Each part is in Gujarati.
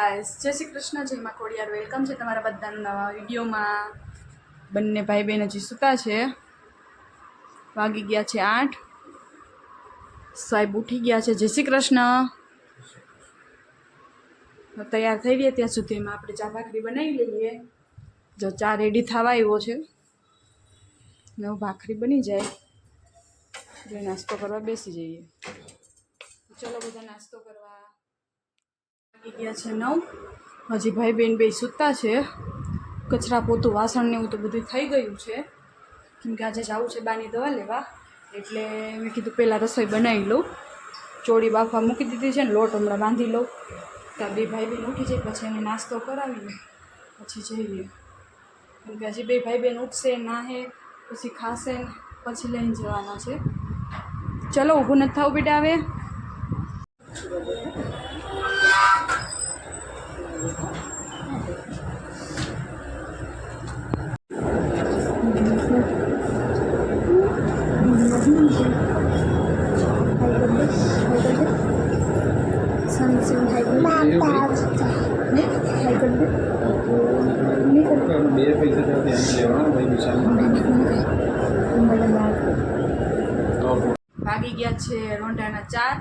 ગાઈસ, જય શ્રી કૃષ્ણ, જય માં ખોડિયાર. વેલકમ છે તમારા બધાના નવા વિડીયોમાં. બંને ભાઈ બહેન હજી સૂતા છે. વાગી ગયા છે 8. સાહેબ ઉઠી ગયા છે. જય શ્રી કૃષ્ણ. તૈયાર થઈ ગયા ત્યાં સુધીમાં આપણે ચા ભાખરી બનાવી લઈએ. જો ચા રેડી થવા આવ્યો છે ને ભાખરી બની જાય એટલે નાસ્તો કરવા બેસી જઈએ. ચલો બધા નાસ્તો કરવા. વાગી ગયા છે 9. હજી ભાઈ બહેન બે સૂતા છે. કચરા પોતું વાસણ ને એવું તો બધું થઈ ગયું છે, કેમ કે આજે જવું છે બાની દવા લેવા, એટલે મેં કીધું પહેલાં રસોઈ બનાવી લઉં. ચોળી બાફવા મૂકી દીધી છે ને લોટ હમણાં બાંધી લઉં. ત્યાં બે ભાઈ બહેન ઉઠી જાય પછી એને નાસ્તો કરાવીને પછી જઈએ, કેમ કે હજી બે ભાઈ બહેન ઉઠશે નાહે પછી ખાશે ને પછી લઈને જવાના છે. ચલો ઊભું નથી થવું બેટા. હવે વાગી ગયા છે 4:30.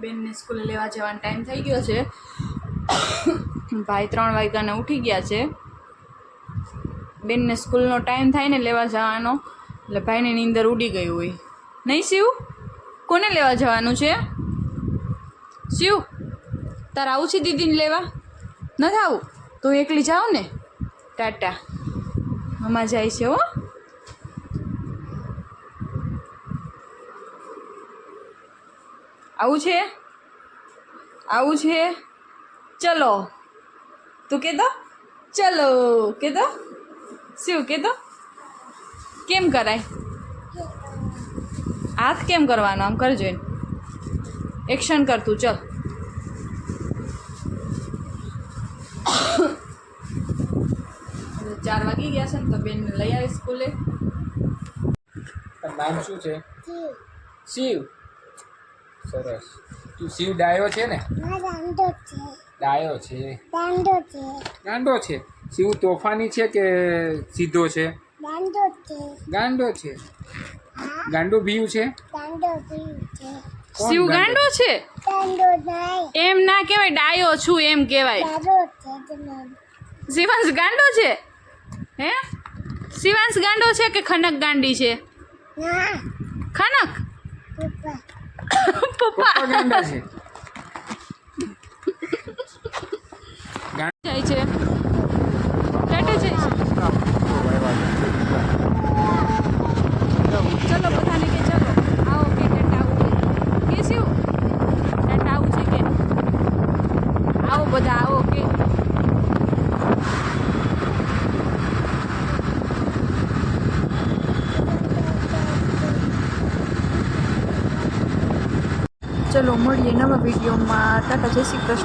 બેનને સ્કૂલે લેવા જવાનો ટાઈમ થઈ ગયો છે. ભાઈ 3 વાગ્યાને ઉઠી ગયા છે. બેનને સ્કૂલનો ટાઈમ થાય ને લેવા જવાનો, એટલે ભાઈને નીંદર ઉડી ગઈ હોય. નહીં શિવ? કોને લેવા જવાનું છે? શિવ તારે આવું છે દીદીને લેવા? નથી આવું? તો એકલી જાઓ ને. ટાટા. મમ્મા જાય છે હો. આવું છે? આવું છે? ચલો તું કે દો. ચલો કે દો. શિવ કે દો. કેમ કરાય? હાથ કેમ કરવાનો? આમ કરજો. એક્શન કર તું. ચલ 4 વાગી ગયા છે ને તો બેન લઈ આવી સ્કૂલે. નામ શું છે? શિવ. સરસ. તું શિવ ડાયો છે ને? ડાયો છે. ગાંડો છે. શિવ તોફાની છે કે સીધો છે? ગાંડો છે. ગાંડો બીયું છે. શિવ ગાંડો છે? એમ ના કહેવાય, ડાયો છું એમ કહેવાય. શિવાંશ ગાંડો છે? હે શિવાંશ ગાંડો છે કે ખનક ગાંડી છે? ખનક પપ્પા ગાંડા છે. જાય છે. ટાટા જાય છે. ચલો બધાને કે ચલો આવો કે ટાટા આવું કે શિવ ટાટા આવું છે કે આવો બધા આવો કે. ચલો મળીએ નવા વિડીયોમાં. ટાટા, જય શ્રી કૃષ્ણ.